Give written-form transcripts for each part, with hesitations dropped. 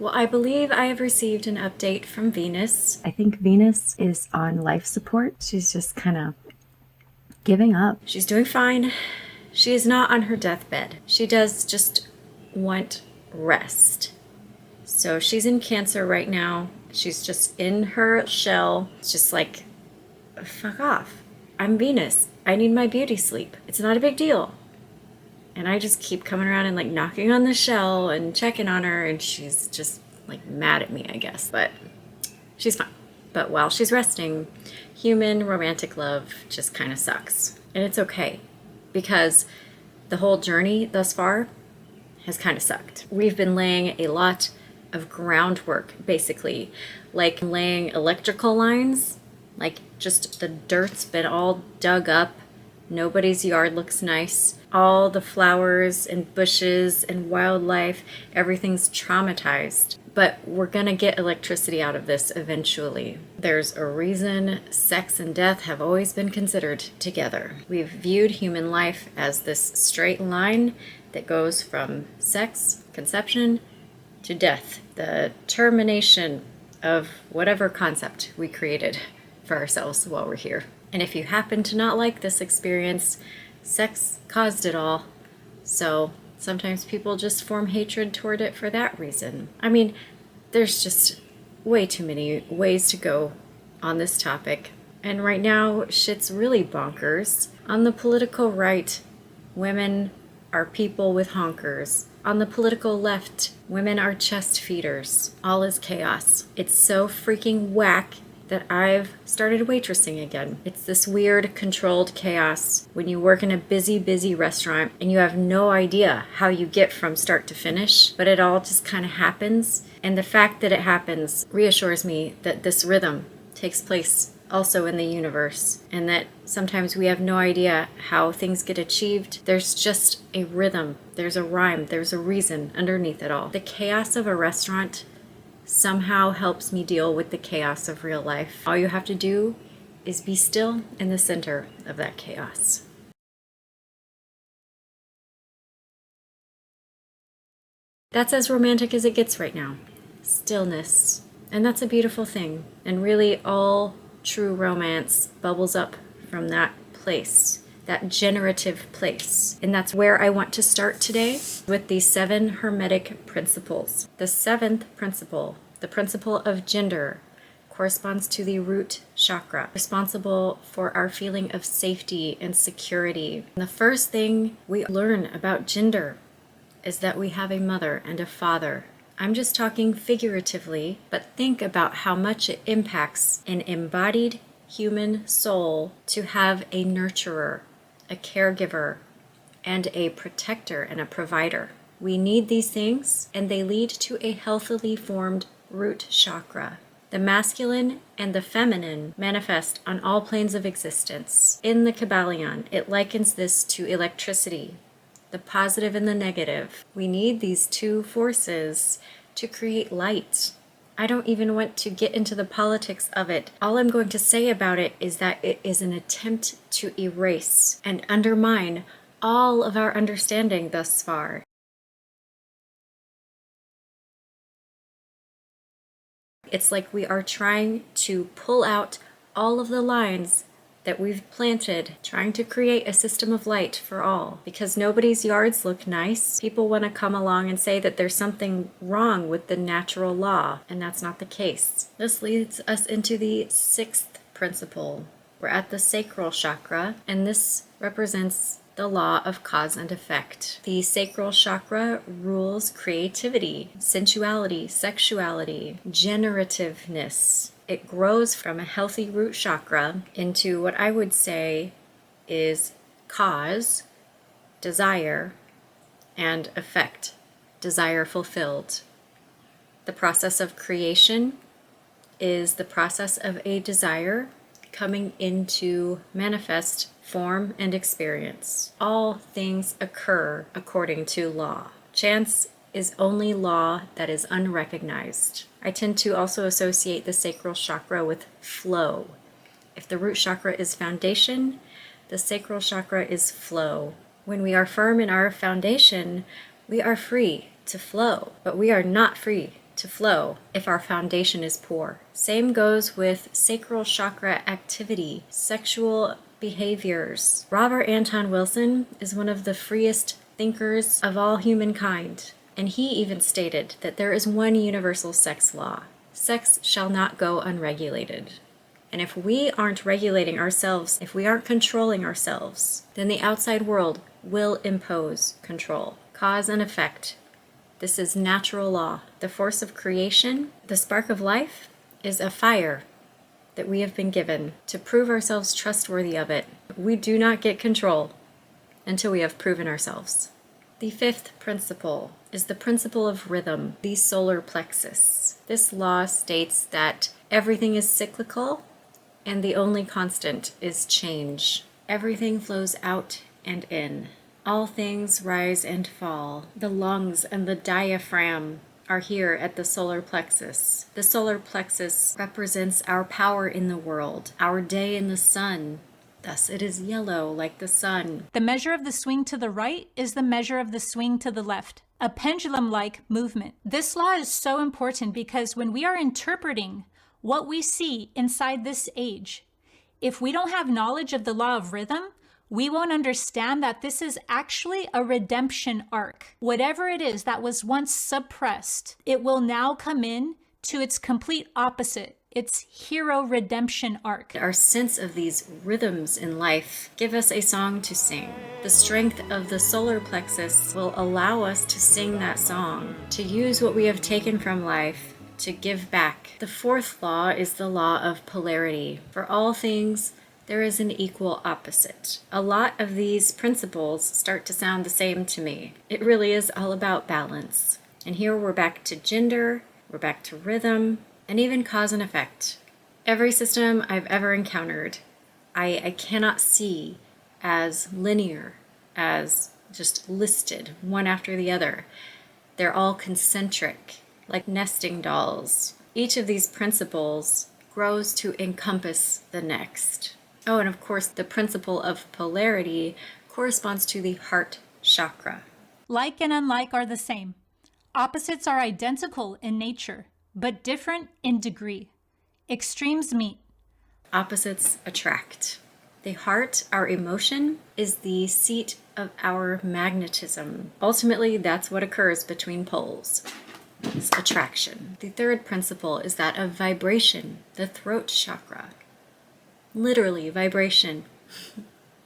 Well, I believe I have received an update from Venus. I think Venus is on life support. She's just kind of giving up. She's doing fine. She is not on her deathbed. She does just want rest. So she's in Cancer right now. She's just in her shell. It's just like, fuck off. I'm Venus. I need my beauty sleep. It's not a big deal. And I just keep coming around and like knocking on the shell and checking on her, and she's just like mad at me, I guess. But she's fine. But while she's resting, human romantic love just kind of sucks. And it's okay, because the whole journey thus far has kind of sucked. We've been laying a lot of groundwork, basically, like laying electrical lines, like just the dirt's been all dug up. Nobody's yard looks nice. All the flowers and bushes and wildlife, everything's traumatized. But we're gonna get electricity out of this eventually. There's a reason sex and death have always been considered together. We've viewed human life as this straight line that goes from sex, conception, to death. The termination of whatever concept we created for ourselves while we're here. And if you happen to not like this experience, sex caused it all. So sometimes people just form hatred toward it for that reason. I mean, there's just way too many ways to go on this topic. And right now, shit's really bonkers. On the political right, women are people with honkers. On the political left, women are chest feeders. All is chaos. It's so freaking whack that I've started waitressing again. It's this weird, controlled chaos when you work in a busy, busy restaurant and you have no idea how you get from start to finish, but it all just kind of happens. And the fact that it happens reassures me that this rhythm takes place also in the universe, and that sometimes we have no idea how things get achieved. There's just a rhythm, there's a rhyme, there's a reason underneath it all. The chaos of a restaurant somehow helps me deal with the chaos of real life. All you have to do is be still in the center of that chaos. That's as romantic as it gets right now. Stillness. And that's a beautiful thing. And really all true romance bubbles up from that place, that generative place. And that's where I want to start today, with the 7 Hermetic Principles. The 7th principle, the principle of gender, corresponds to the root chakra, responsible for our feeling of safety and security. And the first thing we learn about gender is that we have a mother and a father. I'm just talking figuratively, but think about how much it impacts an embodied human soul to have a nurturer, a caregiver, and a protector and a provider. We need these things, and they lead to a healthily formed root chakra. The masculine and the feminine manifest on all planes of existence. In the Kybalion, it likens this to electricity, the positive and the negative. We need these two forces to create light. I don't even want to get into the politics of it. All I'm going to say about it is that it is an attempt to erase and undermine all of our understanding thus far. It's like we are trying to pull out all of the lines that we've planted, trying to create a system of light for all. Because nobody's yards look nice, people want to come along and say that there's something wrong with the natural law, and that's not the case. This leads us into the 6th principle. We're at the sacral chakra, and this represents the law of cause and effect. The sacral chakra rules creativity, sensuality, sexuality, generativeness. It grows from a healthy root chakra into what I would say is cause, desire, and effect, desire fulfilled. The process of creation is the process of a desire coming into manifest form and experience. All things occur according to law. Chance is only law that is unrecognized. I tend to also associate the sacral chakra with flow. If the root chakra is foundation, the sacral chakra is flow. When we are firm in our foundation, we are free to flow, but we are not free to flow if our foundation is poor. Same goes with sacral chakra activity, sexual behaviors. Robert Anton Wilson is one of the freest thinkers of all humankind, and he even stated that there is one universal sex law. Sex shall not go unregulated. And if we aren't regulating ourselves, if we aren't controlling ourselves, then the outside world will impose control. Cause and effect. This is natural law. The force of creation, the spark of life, is a fire that we have been given to prove ourselves trustworthy of it. We do not get control until we have proven ourselves. The fifth principle is the principle of rhythm, the solar plexus. This law states that everything is cyclical and the only constant is change. Everything flows out and in. All things rise and fall. The lungs and the diaphragm are here at the solar plexus. The solar plexus represents our power in the world, our day in the sun. Thus it is yellow like the sun. The measure of the swing to the right is the measure of the swing to the left, a pendulum-like movement. This law is so important because when we are interpreting what we see inside this age, if we don't have knowledge of the law of rhythm, we won't understand that this is actually a redemption arc. Whatever it is that was once suppressed, it will now come in to its complete opposite, its hero redemption arc. Our sense of these rhythms in life give us a song to sing. The strength of the solar plexus will allow us to sing that song, to use what we have taken from life, to give back. The fourth law is the law of polarity. For all things, there is an equal opposite. A lot of these principles start to sound the same to me. It really is all about balance. And here we're back to gender, we're back to rhythm, and even cause and effect. Every system I've ever encountered, I cannot see as linear, as just listed one after the other. They're all concentric, like nesting dolls. Each of these principles grows to encompass the next. Oh, and of course, the principle of polarity corresponds to the heart chakra. Like and unlike are the same. Opposites are identical in nature, but different in degree. Extremes meet. Opposites attract. The heart, our emotion, is the seat of our magnetism. Ultimately, that's what occurs between poles. It's attraction. The third principle is that of vibration, the throat chakra. Literally, vibration.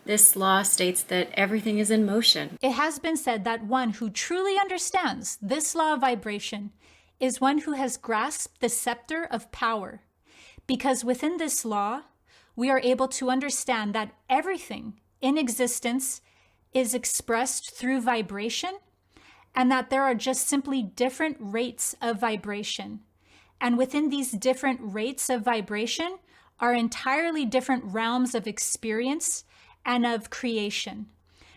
This law states that everything is in motion. It has been said that one who truly understands this law of vibration is one who has grasped the scepter of power, because within this law, we are able to understand that everything in existence is expressed through vibration, and that there are just simply different rates of vibration. And within these different rates of vibration are entirely different realms of experience and of creation.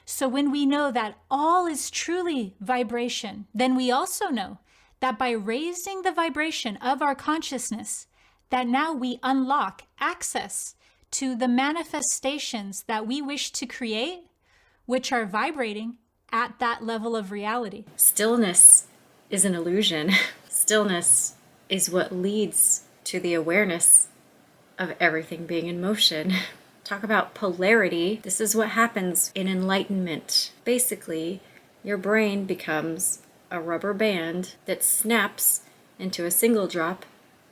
So when we know that all is truly vibration, then we also know that by raising the vibration of our consciousness, that now we unlock access to the manifestations that we wish to create, which are vibrating at that level of reality. Stillness is an illusion. Stillness is what leads to the awareness of everything being in motion. Talk about polarity. This is what happens in enlightenment. Basically, your brain becomes a rubber band that snaps into a single drop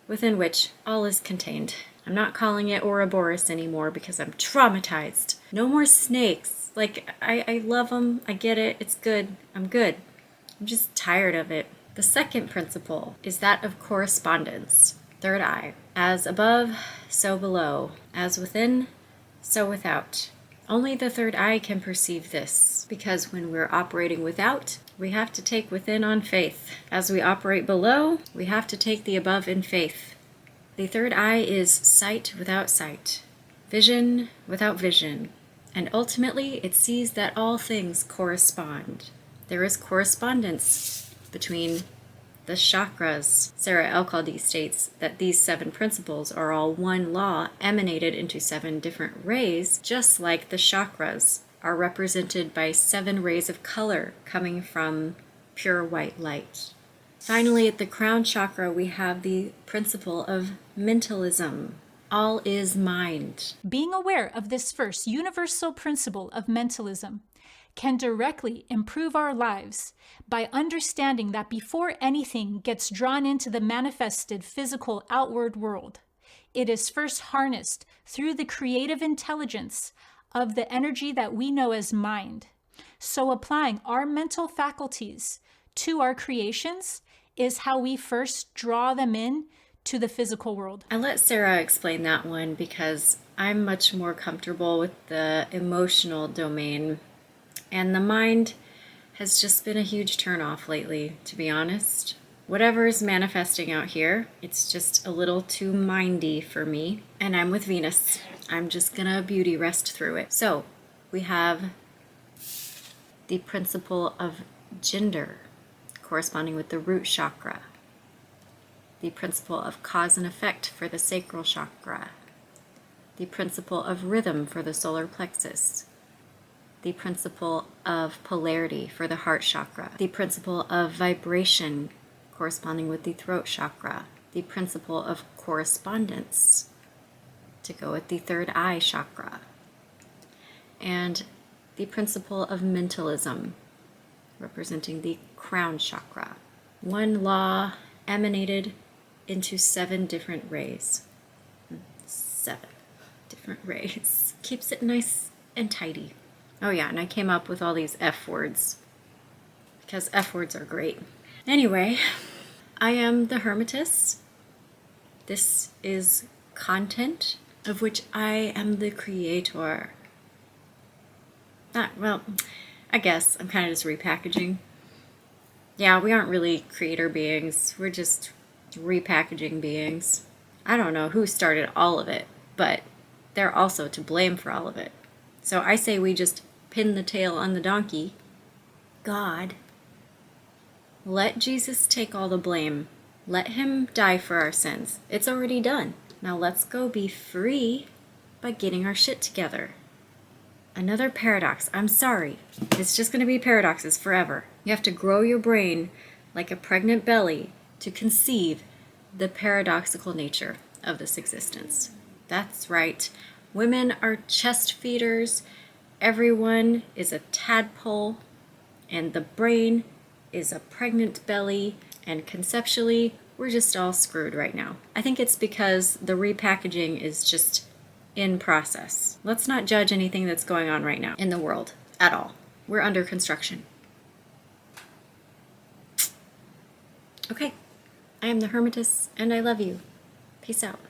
within which all is contained. I'm not calling it Ouroboros anymore because I'm traumatized. No more snakes. Like, I love them. I get it. It's good. I'm good. I'm just tired of it. The second principle is that of correspondence. Third eye. As above, so below. As within, so without. Only the third eye can perceive this, because when we're operating without, we have to take within on faith. As we operate below, we have to take the above in faith. The third eye is sight without sight, vision without vision, and ultimately it sees that all things correspond. There is correspondence between the chakras. Sarah El-Khaldi states that these 7 principles are all one law emanated into 7 different rays, just like the chakras are represented by 7 rays of color coming from pure white light. Finally, at the crown chakra, we have the principle of mentalism. All is mind. Being aware of this first universal principle of mentalism can directly improve our lives by understanding that before anything gets drawn into the manifested physical outward world, it is first harnessed through the creative intelligence of the energy that we know as mind. So applying our mental faculties to our creations is how we first draw them in to the physical world. I let Sarah explain that one because I'm much more comfortable with the emotional domain, and the mind has just been a huge turnoff lately, to be honest. Whatever is manifesting out here, it's just a little too mindy for me, and I'm with Venus. I'm just gonna beauty rest through it. So we have the principle of gender, corresponding with the root chakra. The principle of cause and effect for the sacral chakra. The principle of rhythm for the solar plexus. The principle of polarity for the heart chakra. The principle of vibration corresponding with the throat chakra. The principle of correspondence to go with the third eye chakra. And the principle of mentalism representing the crown chakra. One law emanated into 7 different rays. 7 different rays. Keeps it nice and tidy. Oh yeah, and I came up with all these F words because F words are great. Anyway, I am the Hermetess. This is content of which I am the creator. Well, I guess I'm kind of just repackaging. Yeah, we aren't really creator beings. We're just repackaging beings. I don't know who started all of it, but they're also to blame for all of it. So I say we just pin the tail on the donkey. God, let Jesus take all the blame. Let him die for our sins. It's already done. Now let's go be free by getting our shit together. Another paradox. I'm sorry. It's just going to be paradoxes forever. You have to grow your brain like a pregnant belly to conceive the paradoxical nature of this existence. That's right. Women are chest feeders. Everyone is a tadpole. And the brain is a pregnant belly. And conceptually, we're just all screwed right now. I think it's because the repackaging is just in process. Let's not judge anything that's going on right now in the world at all. We're under construction. Okay, I am the Hermetess, and I love you. Peace out.